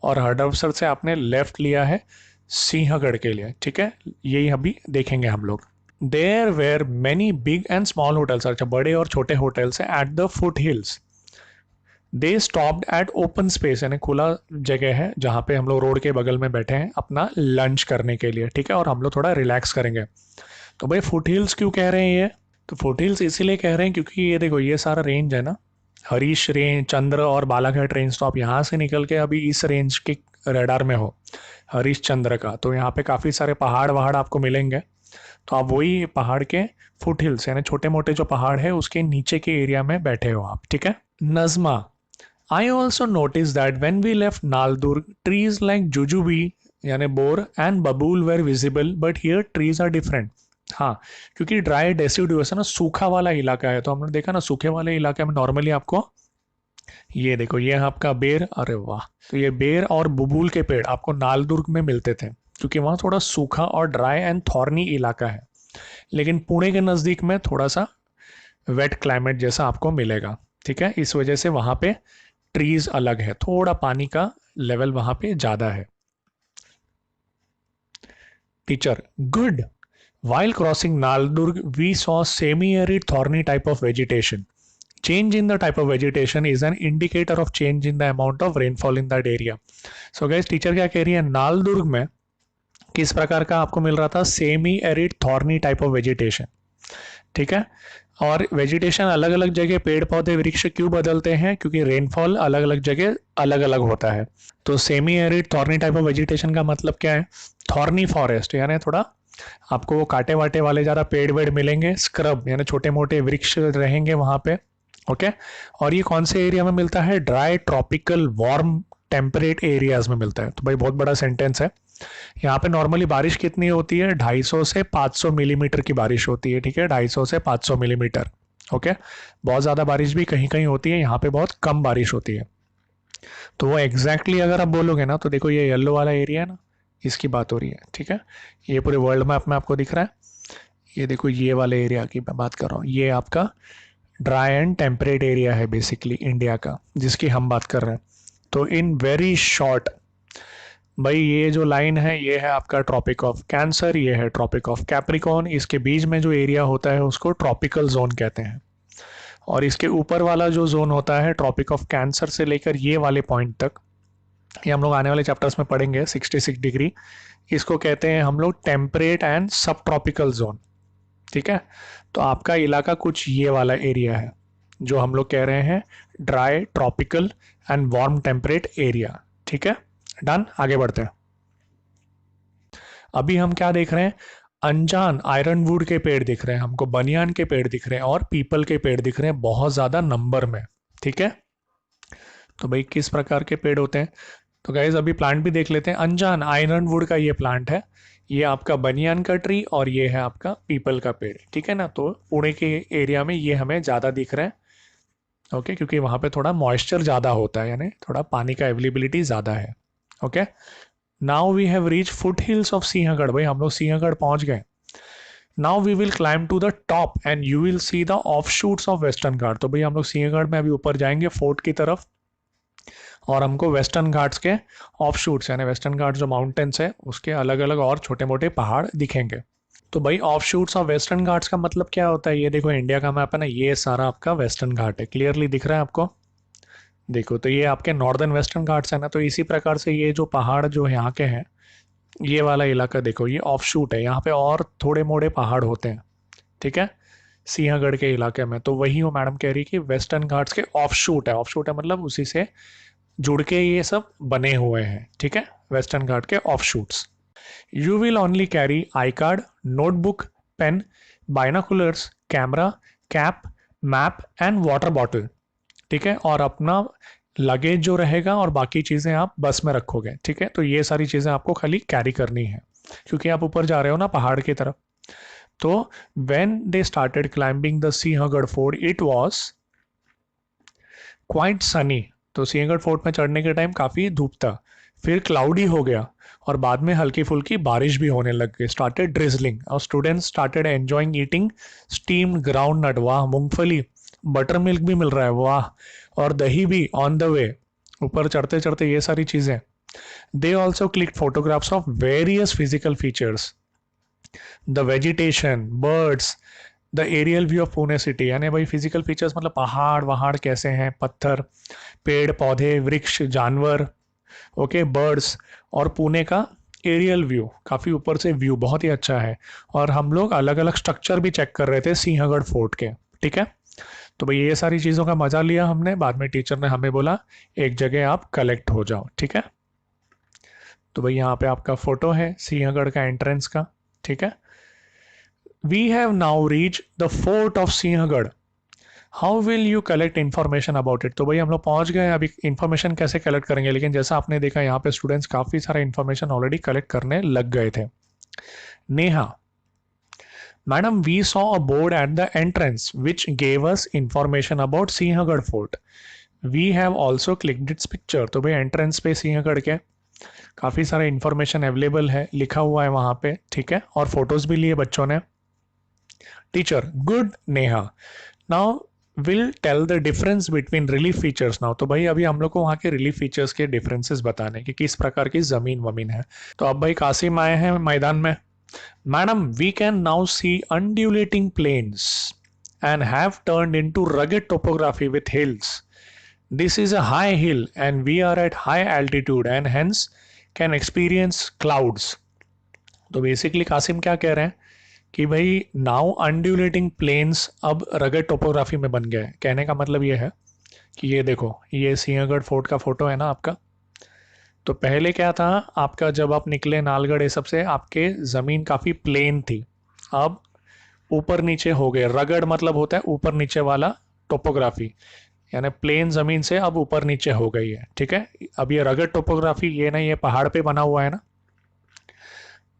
और हड़पसर से आपने लेफ्ट लिया है सिंहगढ़ के लिए, ठीक है, यही अभी देखेंगे हम लोग. There were many big and small hotels, अच्छा बड़े और छोटे होटल्स हैं at the foothills. They stopped at open space, यानी खुला जगह है जहाँ पे हम लोग रोड के बगल में बैठे हैं अपना लंच करने के लिए, ठीक है, और हम लोग थोड़ा रिलैक्स करेंगे. तो भाई फुट हिल्स क्यों कह रहे हैं ये? तो फुट हिल्स इसीलिए कह रहे हैं क्योंकि ये देखो ये सारा रेंज है ना, हरीश रेंज, चंद्र और बालाघाट रेंज, तो आप यहाँ से निकल के अभी इस रेंज के रेडार में हो हरीश चंद्र का, तो यहाँ पे काफ़ी सारे पहाड़ वहाड़ आपको मिलेंगे. तो आप वही पहाड़ के फुट हिल्स यानी छोटे मोटे जो पहाड़ है उसके नीचे के एरिया में बैठे हो आप, ठीक है. Najma, I also noticed that when we left Naldurg, trees like jujube यानी बोर and babul were visible but here trees are different. हाँ, क्योंकि ड्राई डेसिडुअस है ना, सूखा वाला इलाका है, तो हमने देखा ना सूखे वाले इलाके में नॉर्मली आपको ये देखो ये है आपका बेर, अरे वाह, तो ये बेर और बबूल के पेड़ आपको नालदुर्ग में मिलते थे क्योंकि वहाँ थोड़ा सूखा और ड्राई एंड थॉर्नी इलाका है. लेकिन पुणे के नज़दीक में थोड़ा सा वेट क्लाइमेट जैसा आपको मिलेगा, ठीक है, इस वजह से वहाँ पे ट्रीज अलग है, थोड़ा पानी का लेवल वहां पे ज्यादा है. Teacher, good. While crossing Naldurg, we saw semi-arid thorny type of vegetation. Change in the type of vegetation is an indicator of change in the amount of rainfall in that area. So guys, teacher क्या कह रही है, नालदुर्ग में किस प्रकार का आपको मिल रहा था, semi arid thorny type of vegetation, ठीक है. और वेजिटेशन अलग अलग जगह पेड़ पौधे वृक्ष क्यों बदलते हैं, क्योंकि रेनफॉल अलग अलग जगह अलग अलग होता है. तो semi arid thorny type of vegetation का मतलब क्या है, थॉर्नी फॉरेस्ट यानी थोड़ा आपको वो कांटे वाटे वाले ज़्यादा पेड़ वेड़ मिलेंगे, स्क्रब यानी छोटे मोटे वृक्ष रहेंगे वहाँ पे, ओके. और ये कौन से एरिया में मिलता है, dry tropical warm temperate areas में मिलता है. तो भाई बहुत बड़ा सेंटेंस है. यहाँ पे नॉर्मली बारिश कितनी होती है, 250 से 500 मिलीमीटर की बारिश होती है, ठीक है, 250 से 500 मिलीमीटर, ओके. बहुत ज़्यादा बारिश भी कहीं कहीं होती है, यहाँ पे बहुत कम बारिश होती है. तो वो एग्जैक्टली अगर आप बोलोगे ना, तो देखो ये येलो वाला एरिया है ना, इसकी बात हो रही है, ठीक है. ये पूरे वर्ल्ड मैप में आपको दिख रहा है, ये देखो ये वाले एरिया की मैं बात कर रहा हूँ, ये आपका ड्राई एंड टेम्परेट एरिया है बेसिकली इंडिया का, जिसकी हम बात कर रहे हैं. तो इन वेरी शॉर्ट भाई ये जो लाइन है ये है आपका ट्रॉपिक ऑफ कैंसर, ये है ट्रॉपिक ऑफ कैप्रिकॉर्न, इसके बीच में जो एरिया होता है उसको ट्रॉपिकल जोन कहते हैं. और इसके ऊपर वाला जो जोन होता है ट्रॉपिक ऑफ कैंसर से लेकर ये वाले पॉइंट तक, ये हम लोग आने वाले चैप्टर्स में पढ़ेंगे, 66 डिग्री, इसको कहते हैं हम लोग टेम्परेट एंड सब ट्रॉपिकल जोन, ठीक है. तो आपका इलाका कुछ ये वाला एरिया है जो हम लोग कह रहे हैं dry tropical and warm temperate area, ठीक है. डन, आगे बढ़ते हैं. अभी हम क्या देख रहे हैं, अनजान आयरनवुड के पेड़ दिख रहे हैं हमको, बनियान के पेड़ दिख रहे हैं और पीपल के पेड़ दिख रहे हैं बहुत ज़्यादा नंबर में, ठीक है. तो भाई किस प्रकार के पेड़ होते हैं, तो गाइज अभी प्लांट भी देख लेते हैं. अनजान आयरनवुड का ये प्लांट है, ये आपका बनियान का ट्री और ये है आपका पीपल का पेड़, ठीक है ना. तो पुणे के एरिया में ये हमें ज़्यादा दिख रहा है, ओके, क्योंकि वहाँ पे थोड़ा मॉइस्चर ज़्यादा होता है, यानी थोड़ा पानी का अवेलेबिलिटी ज़्यादा है, okay. Now we have reach foot hills of Sinhagad, भाई हम लोग सिंहगढ़ पहुंच गए. Now we will climb to the top and you will see the off shoots of western घाट. तो भाई हम लोग सिंहगढ़ में अभी ऊपर जाएंगे फोर्ट की तरफ और हमको वेस्टर्न घाट्स के ऑफ शूट्स यानी वेस्टर्न घाट्स जो माउंटेन्स है उसके अलग अलग और छोटे मोटे पहाड़ दिखेंगे. तो भाई of shoots of western Ghats का मतलब क्या होता है, ये देखो इंडिया का मैप है ना, ये सारा आपका वेस्टर्न घाट है, क्लियरली दिख रहा है आपको, देखो. तो ये आपके नॉर्दर्न वेस्टर्न घाट्स है ना, तो इसी प्रकार से ये जो पहाड़ जो यहाँ के हैं, ये वाला इलाका देखो ये ऑफ शूट है, यहाँ पे और थोड़े मोड़े पहाड़ होते हैं, ठीक है, सिंहगढ़ के इलाके में. तो वही वो मैडम कह रही कि वेस्टर्न घाट्स के ऑफ शूट है, ऑफ शूट है मतलब उसी से जुड़ के ये सब बने हुए हैं, ठीक है, वेस्टर्न घाट के of shoots. You will only carry iCard, notebook, pen, binoculars, camera, cap, map and water bottle. ठीक है, और अपना लगेज जो रहेगा और बाकी चीज़ें आप बस में रखोगे। ठीक है, तो ये सारी चीज़ें आपको खाली कैरी करनी है क्योंकि आप ऊपर जा रहे हो ना पहाड़ की तरफ। तो when they started climbing the Sinhagad fort it was quite sunny। तो सिंहगढ़ फोर्ट में चढ़ने के टाइम काफ़ी धूप था, फिर क्लाउडी हो गया और बाद में हल्की फुल्की बारिश भी होने लग गई, स्टार्टेड ड्रिजलिंग और students started enjoying eating steamed groundnut, वाह मूंगफली, बटर मिल्क भी मिल रहा है, वाह, और दही भी ऑन द वे, ऊपर चढ़ते चढ़ते ये सारी चीज़ें। They also click photographs of various physical features, the vegetation, birds, the aerial view of Pune city. यानी भाई फिजिकल फीचर्स मतलब पहाड़ वहाड़ कैसे हैं, पत्थर, पेड़ पौधे, वृक्ष, जानवर, ओके, बर्ड्स, और पुणे का एरियल व्यू, काफ़ी ऊपर से व्यू बहुत ही अच्छा है। और हम लोग अलग अलग स्ट्रक्चर भी चेक कर रहे थे सिंहगढ़ फोर्ट के। ठीक है, तो भाई ये सारी चीज़ों का मज़ा लिया हमने। बाद में टीचर ने हमें बोला एक जगह आप कलेक्ट हो जाओ। ठीक है, तो भाई यहाँ पे आपका फोटो है सिंहगढ़ का एंट्रेंस का। ठीक है, we have now reach the fort of Sinhagad, how will you collect information about it. तो भाई हम लोग पहुंच गए, अभी इन्फॉर्मेशन कैसे कलेक्ट करेंगे, लेकिन जैसा आपने देखा यहाँ पे स्टूडेंट्स काफ़ी सारा इन्फॉर्मेशन ऑलरेडी कलेक्ट करने लग गए थे। Neha, madam we saw a board at the entrance which gave us information about Sinhagad fort, we have also clicked its picture. तो भाई एंट्रेंस पे सिंहगढ़ के काफ़ी सारा इन्फॉर्मेशन अवेलेबल है, लिखा हुआ है वहाँ पे। ठीक है, और फोटोज भी लिए बच्चों ने। Teacher, good Neha, now will tell the difference between relief features now. तो भाई अभी हम लोग को वहाँ के रिलीफ फीचर्स के डिफरेंसेस बताने कि किस प्रकार की ज़मीन वमीन है। तो अब भाई कासिम आए हैं मैदान में। Madam we can now see undulating plains and have turned into rugged topography with hills, this is a high hill and we are at high altitude and hence can experience clouds. तो बेसिकली कासिम क्या कह रहे हैं कि भाई नाउ अनड्यूलेटिंग प्लेन्स अब रगड टोपोग्राफी में बन गए। कहने का मतलब ये है कि ये देखो, ये सिंहगढ़ फोर्ट का फोटो है ना आपका। तो पहले क्या था आपका, जब आप निकले नालगढ़ ये सब से, आपके ज़मीन काफ़ी प्लेन थी, अब ऊपर नीचे हो गए। रगड़ मतलब होता है ऊपर नीचे वाला टोपोग्राफी, यानी प्लेन ज़मीन से अब ऊपर नीचे हो गई है। ठीक है, अब ये रगड़ टोपोग्राफी ये ना, ये पहाड़ पे बना हुआ है ना।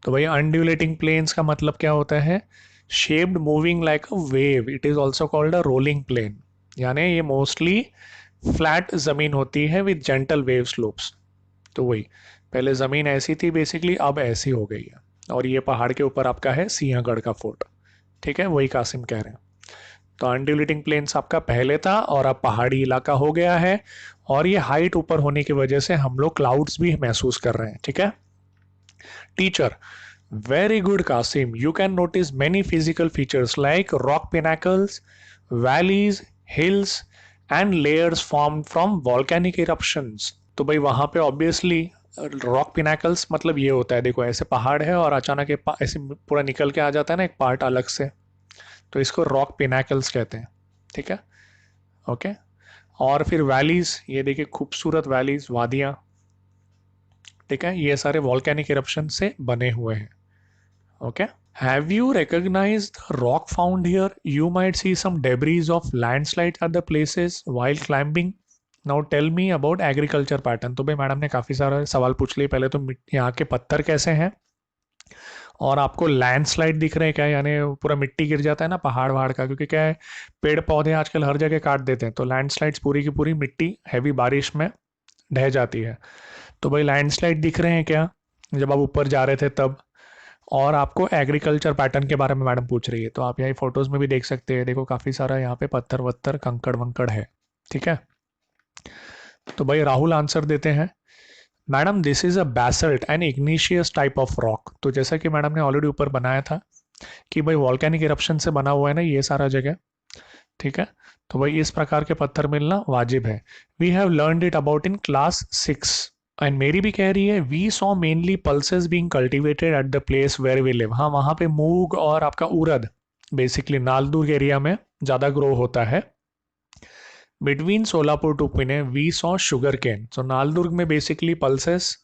तो भाई अनड्यूलेटिंग प्लेन्स का मतलब क्या होता है, shaped moving like a wave, it is also called a rolling plain. यानी ये मोस्टली फ्लैट ज़मीन होती है विद जेंटल वेव स्लोप्स। तो वही पहले ज़मीन ऐसी थी बेसिकली, अब ऐसी हो गई है। और ये पहाड़ के ऊपर आपका है सिंहगढ़ का फोर्ट। ठीक है, वही कासिम कह रहे हैं। तो अनड्यूलेटिंग प्लेन्स आपका पहले था और अब पहाड़ी इलाका हो गया है, और ये हाइट ऊपर होने की वजह से हम लोग क्लाउड्स भी महसूस कर रहे हैं। ठीक है। Teacher, very good Kasim, you can notice many physical features like rock pinnacles, valleys, hills and layers formed from volcanic eruptions। तो भाई वहाँ पे obviously रॉक पिनाकल्स मतलब ये होता है, देखो ऐसे पहाड़ है और अचानक ऐसे पूरा निकल के आ जाता है ना एक पार्ट अलग से, तो इसको रॉक पिनाकल्स कहते हैं। ठीक है, ओके। और फिर वैलीज, ये देखिए खूबसूरत वैलीज, वादियाँ। ठीक है, ये सारे वॉल्केनिक इरप्शन से बने हुए हैं। Okay, have you recognized the rock found here? You might see some debris of landslides at the places while climbing. Now tell me about agriculture pattern। तो भाई मैडम ने काफ़ी सारा सवाल पूछ लिए। पहले तो यहाँ के पत्थर कैसे हैं, और आपको लैंडस्लाइड दिख रहे हैं क्या, यानी पूरा मिट्टी गिर जाता है ना पहाड़ वहाड़ का, क्योंकि क्या है पेड़ पौधे आजकल हर जगह काट देते हैं, तो लैंडस्लाइड्स पूरी की पूरी मिट्टी हैवी बारिश में ढह जाती है। तो भाई लैंडस्लाइड दिख रहे हैं क्या जब आप ऊपर जा रहे थे तब। और आपको एग्रीकल्चर पैटर्न के बारे में मैडम पूछ रही है, तो आप यहाँ फोटोज में भी देख सकते हैं, देखो काफ़ी सारा यहाँ पे पत्थर वत्थर कंकड़ वंकड़ है। ठीक है, तो भाई राहुल आंसर देते हैं, madam this is a basalt and igneous type of rock. तो जैसा कि मैडम ने ऑलरेडी ऊपर बनाया था कि भाई वॉल्केनिक इरप्शन से बना हुआ है ना ये सारा जगह। ठीक है, तो भाई इस प्रकार के पत्थर मिलना वाजिब है। We have learned it about in class 6। And मेरी भी कह रही है, we saw mainly pulses being cultivated at the place where we live. हाँ, वहाँ पे मूंग और आपका उड़द बेसिकली नालदुर्ग एरिया में ज़्यादा ग्रो होता है। Between Solapur to Pune we saw sugar cane. So Naldurg में basically pulses,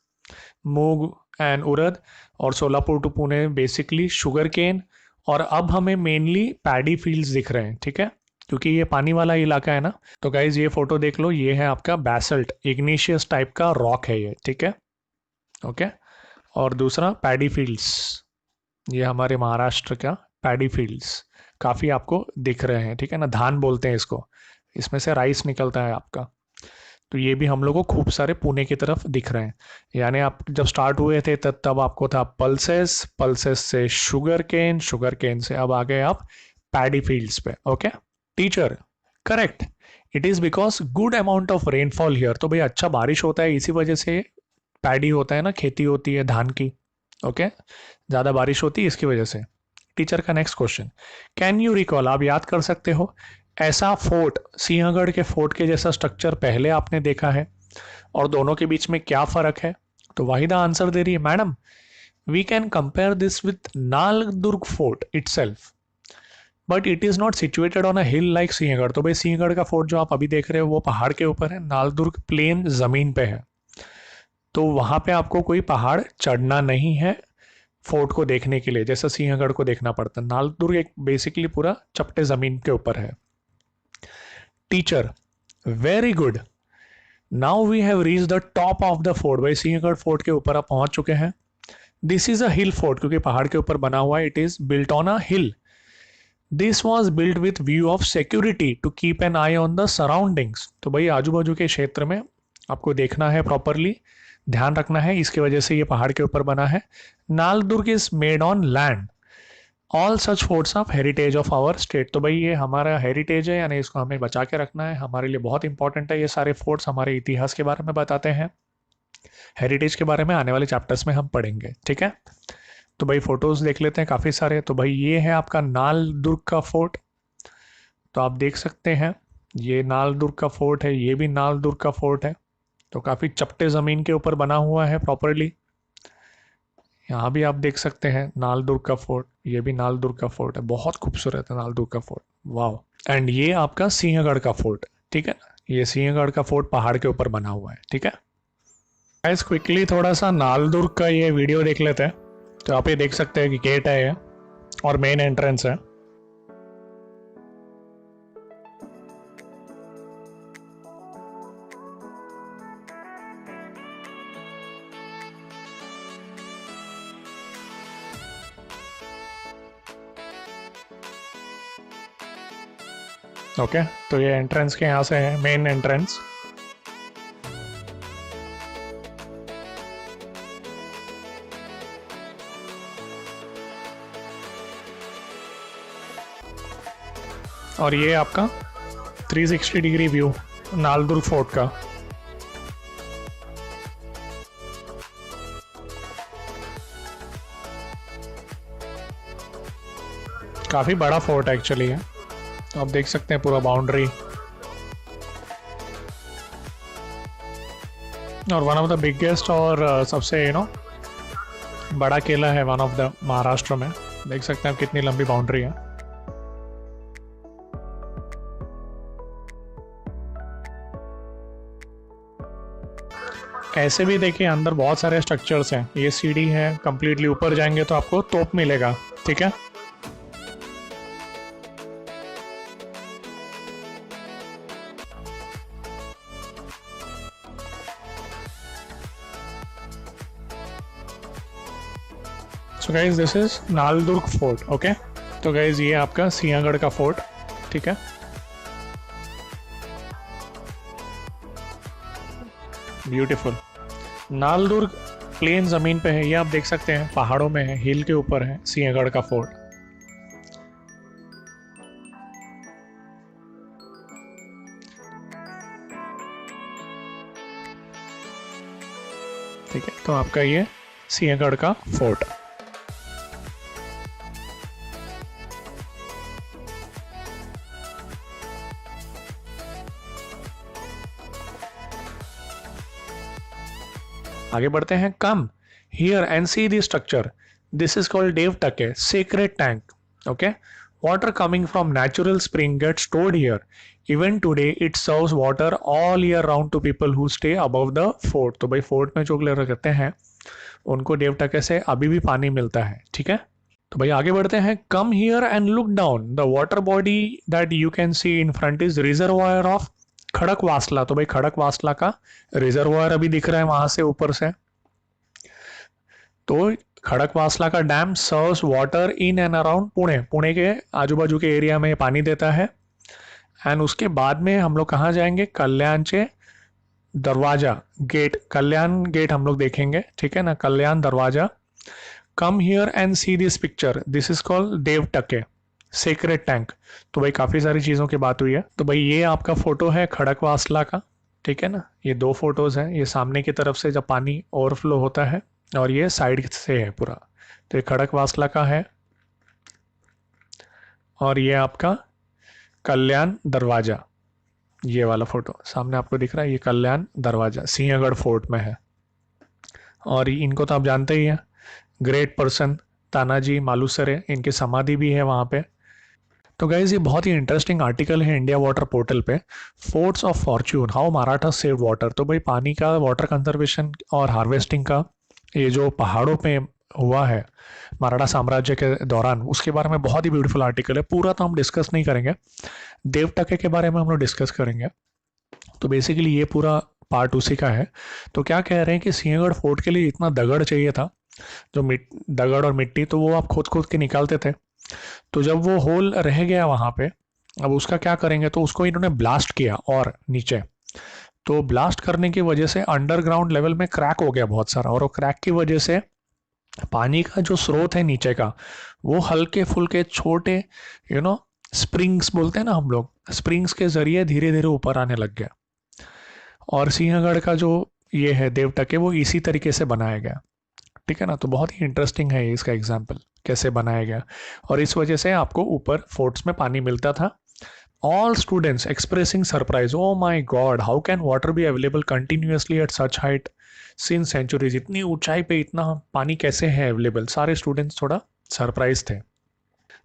moong and urad, और Solapur to Pune basically sugar cane, और अब हमें मेनली पैडी फील्ड्स दिख रहे हैं, ठीक है, क्योंकि ये पानी वाला इलाका है ना। तो गाइज ये फोटो देख लो, ये है आपका बैसल्ट, इग्निशियस टाइप का रॉक है ये, ठीक है, ओके। और दूसरा पैडी फील्ड्स, ये हमारे महाराष्ट्र का पैडी फील्ड्स काफ़ी आपको दिख रहे हैं, ठीक है ना, धान बोलते हैं इसको, इसमें से राइस निकलता है आपका। तो ये भी हम लोग को खूब सारे पुणे की तरफ दिख रहे हैं। यानी आप जब स्टार्ट हुए थे तब आपको था पल्सेस, पल्सेस से शुगर केन, शुगर केन से अब आ गए आप पैडी फील्ड्स पे, okay. Teacher correct, it is because good amount of rainfall here. तो भाई अच्छा बारिश होता है, इसी वजह से पैडी होता है ना, खेती होती है धान की, ओके, ज़्यादा बारिश होती है इसकी वजह से। टीचर का next question, can you recall, आप याद कर सकते हो ऐसा फोर्ट, सिंहगढ़ के फोर्ट के जैसा स्ट्रक्चर पहले आपने देखा है, और दोनों के बीच में क्या फर्क है? तो वाहिदा आंसर दे रही है, madam we can compare this with Naldurg fort itself, but it is not situated on a hill like Sinhagad. तो भाई सिंहगढ़ का फोर्ट जो आप अभी देख रहे हो वो पहाड़ के ऊपर है, नालदुर्ग प्लेन ज़मीन पे है, तो वहाँ पे आपको कोई पहाड़ चढ़ना नहीं है फोर्ट को देखने के लिए, जैसा सिंहगढ़ को देखना पड़ता है। नालदुर्ग एक बेसिकली पूरा चपटे ज़मीन के ऊपर है। Teacher very good, now we have reach the top of the fort. भाई सिंहगढ़ फोर्ट के ऊपर आप पहुंच चुके हैं। This is a hill fort, क्योंकि पहाड़ के ऊपर बना हुआ है, it is built on a hill. This was built with view of security to keep an eye on the surroundings. तो भाई आजू बाजू के क्षेत्र में आपको देखना है, प्रॉपरली ध्यान रखना है, इसकी वजह से ये पहाड़ के ऊपर बना है। Naldurg is made on land, all such forts of heritage of our state. तो भाई ये हमारा हेरिटेज है, यानी इसको हमें बचा के रखना है, हमारे लिए बहुत इंपॉर्टेंट है। ये सारे फोर्ट्स हमारे इतिहास के बारे में बताते हैं, हेरिटेज के बारे में आने वाले चैप्टर्स में हम पढ़ेंगे, ठीक है। तो भाई फोटोज देख लेते हैं काफ़ी सारे। तो भाई ये है आपका नालदुर्ग का फोर्ट, तो आप देख सकते हैं ये नालदुर्ग का फोर्ट है, ये भी नालदुर्ग का फोर्ट है, तो काफ़ी चपटे ज़मीन के ऊपर बना हुआ है प्रॉपरली। यहाँ भी आप देख सकते हैं नालदुर्ग का फोर्ट, ये भी नालदुर्ग का फोर्ट है, बहुत खूबसूरत है नालदुर्ग का फोर्ट, वाह। एंड ये आपका सिंहगढ़ का फोर्ट, ठीक है, ये सिंहगढ़ का फोर्ट पहाड़ के ऊपर बना हुआ है, ठीक है। गाइस क्विकली थोड़ा सा नालदुर्ग का ये वीडियो देख लेते हैं। तो आप ये देख सकते हैं कि गेट है ये, और मेन एंट्रेंस है। ओके, तो ये एंट्रेंस के यहाँ से है मेन एंट्रेंस। और ये आपका 360 डिग्री व्यू नालदुर्ग फोर्ट का। काफ़ी बड़ा फोर्ट एक्चुअली है, आप देख सकते हैं पूरा बाउंड्री, और वन ऑफ द बिगेस्ट और सबसे बड़ा किला है वन ऑफ द महाराष्ट्र में। देख सकते हैं कितनी लंबी बाउंड्री है। ऐसे भी देखिए अंदर बहुत सारे स्ट्रक्चर्स हैं, ये सीढ़ी है, कंप्लीटली ऊपर जाएंगे तो आपको तोप मिलेगा, ठीक है। So guys this is Naldurg fort, okay. तो गाइज ये आपका सिंहगढ़ का फोर्ट, ठीक है। ब्यूटीफुल, नालदुर्ग प्लेन ज़मीन पे है, ये आप देख सकते हैं पहाड़ों में है, हिल के ऊपर है सिंहगढ़ का फोर्ट। ठीक है, तो आपका ये सिंहगढ़ का फोर्ट। आगे बढ़ते हैं। Come here and see the structure, this is called Devtake sacred tank, okay. Water coming from natural spring get stored here, even today it serves water all year round to people who stay above the fort. तो भाई फोर्ट में जो लोग रहते हैं उनको देवटके से अभी भी पानी मिलता है, ठीक है। तो भाई आगे बढ़ते हैं। Come here and look down, the water body that you can see in front is reservoir of Khadakwasla. तो भाई खड़कवासला का रिजर्वायर अभी दिख रहा है वहां से ऊपर से। तो खड़कवासला का dam serves water in and around Pune, Pune के आजू बाजू के एरिया में पानी देता है। एंड उसके बाद में हम लोग कहाँ जाएंगे, कल्याणचे दरवाजा गेट, कल्याण गेट हम लोग देखेंगे, ठीक है ना, Kalyan Darwaza. Come here and see this picture, this is called Devtake sacred tank. तो भाई काफ़ी सारी चीज़ों की बात हुई है। तो भाई ये आपका फोटो है खड़कवासला का, ठीक है ना, ये दो फोटोज हैं, ये सामने की तरफ से जब पानी ओवरफ्लो होता है और ये साइड से है पूरा। तो ये खड़कवासला का है और ये आपका कल्याण दरवाजा, ये वाला फोटो सामने आपको दिख रहा है, ये कल्याण दरवाजा सिंहगढ़ फोर्ट में है। और इनको तो आप जानते ही हैं, ग्रेट पर्सन तानाजी मालुसरे, इनकी समाधि भी है वहाँ पे। तो गाइज ये बहुत ही इंटरेस्टिंग आर्टिकल है इंडिया वाटर पोर्टल पे, forts of Fortune how Maratha save water. तो भाई पानी का वाटर कंजर्वेशन और हार्वेस्टिंग का ये जो पहाड़ों पे हुआ है मराठा साम्राज्य के दौरान, उसके बारे में बहुत ही ब्यूटीफुल आर्टिकल है। पूरा तो हम डिस्कस नहीं करेंगे, देवटके के बारे में हम लोग डिस्कस करेंगे। तो बेसिकली ये पूरा पार्ट उसी का है। तो क्या कह रहे हैं कि सिंहगढ़ फोर्ट के लिए इतना दगड़ चाहिए था, जो दगड़ और मिट्टी, तो वो आप खोद खोद के निकालते थे। तो जब वो होल रह गया वहां पे, अब उसका क्या करेंगे, तो उसको इन्होंने ब्लास्ट किया और नीचे। तो ब्लास्ट करने की वजह से अंडरग्राउंड लेवल में क्रैक हो गया बहुत सारा, और वो क्रैक की वजह से पानी का जो स्रोत है नीचे का, वो हल्के फुल्के छोटे स्प्रिंग्स बोलते हैं ना हम लोग, स्प्रिंग्स के जरिए धीरे धीरे ऊपर आने लग गया। और सिंहगढ़ का जो ये है देवटके, वो इसी तरीके से बनाया गया, ठीक है ना। तो बहुत ही इंटरेस्टिंग है इसका एग्जाम्पल कैसे बनाया गया, और इस वजह से आपको ऊपर फोर्ट्स में पानी मिलता था। All students expressing surprise, oh my god how can water be available continuously at such height since centuries. इतनी ऊंचाई पे इतना पानी कैसे है अवेलेबल, सारे स्टूडेंट्स थोड़ा सरप्राइज थे।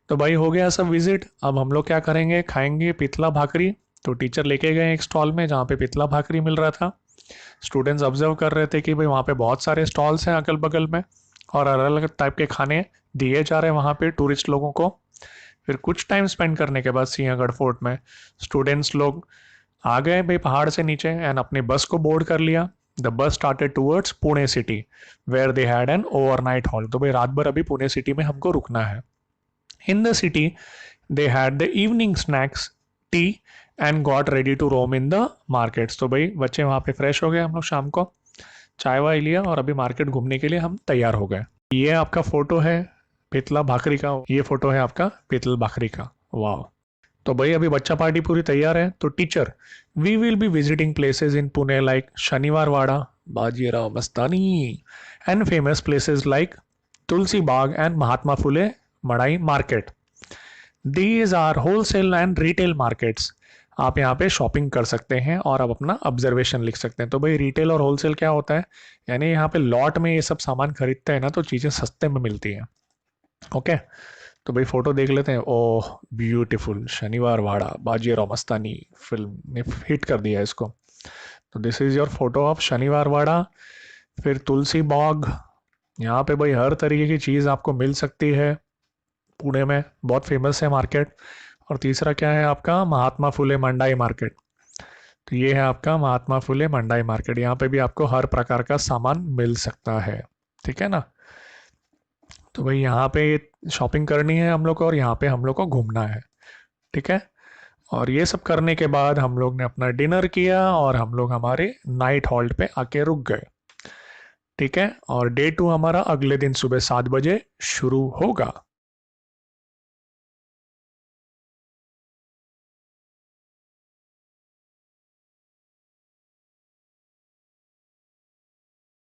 तो भाई हो गया सब विजिट। अब हम लोग क्या करेंगे, खाएंगे पितला भाकरी। तो टीचर लेके गए एक स्टॉल में जहाँ पे पितला भाकरी मिल रहा था। स्टूडेंट्स ऑब्जर्व कर रहे थे कि भाई वहाँ पे बहुत सारे स्टॉल्स हैं अगल बगल में, और अलग अलग टाइप के खाने दिए जा रहे हैं वहाँ पे टूरिस्ट लोगों को। फिर कुछ टाइम स्पेंड करने के बाद सिंहगढ़ फोर्ट में स्टूडेंट्स लोग आ गए भाई पहाड़ से नीचे, एंड अपनी बस को बोर्ड कर लिया। The bus started towards Pune city where they had an overnight halt. तो भाई रात भर अभी पुणे सिटी में हमको रुकना है। In the city they had the evening snacks tea and got ready to roam in the markets. तो भाई बच्चे वहाँ पे फ्रेश हो गए, हम लोग शाम को चाय वाय लिया और अभी मार्केट घूमने के लिए हम तैयार हो गए। ये आपका फोटो है पितला भाकरी का, ये फोटो है आपका पितल भाकरी का। वाह। तो भाई अभी बच्चा पार्टी पूरी तैयार है। तो teacher we will be visiting places in Pune like Shaniwar Wada, Bajirao Mastani, and famous places like Tulsi Baug and Mahatma Phule Mandai market. These are wholesale and retail markets. आप यहाँ पे शॉपिंग कर सकते हैं और आप अपना ऑब्जर्वेशन लिख सकते हैं। तो भाई रिटेल और होलसेल क्या होता है, यानी यहाँ पे लॉट में ये सब सामान खरीदते हैं ना, तो चीज़ें सस्ते में मिलती हैं। ओके। तो भाई फोटो देख लेते हैं। ओह ब्यूटीफुल, शनिवार वाड़ा, बाजीराव मस्तानी फिल्म ने हिट कर दिया इसको। तो this is your photo of शनिवार वाड़ा। फिर तुलसी बाग, यहाँ पे भाई हर तरीके की चीज़ आपको मिल सकती है, पुणे में बहुत फेमस है मार्केट। और तीसरा क्या है आपका, महात्मा फुले मंडाई मार्केट। तो ये है आपका महात्मा फुले मंडाई मार्केट, यहाँ पे भी आपको हर प्रकार का सामान मिल सकता है, ठीक है ना। तो भाई यहाँ पे शॉपिंग करनी है हम लोग को, और यहाँ पे हम लोग को घूमना है, ठीक है। और ये सब करने के बाद हम लोग ने अपना डिनर किया और हम लोग हमारे नाइट हॉल्ट पे आके रुक गए, ठीक है। और डे 2 हमारा अगले दिन सुबह 7 बजे शुरू होगा।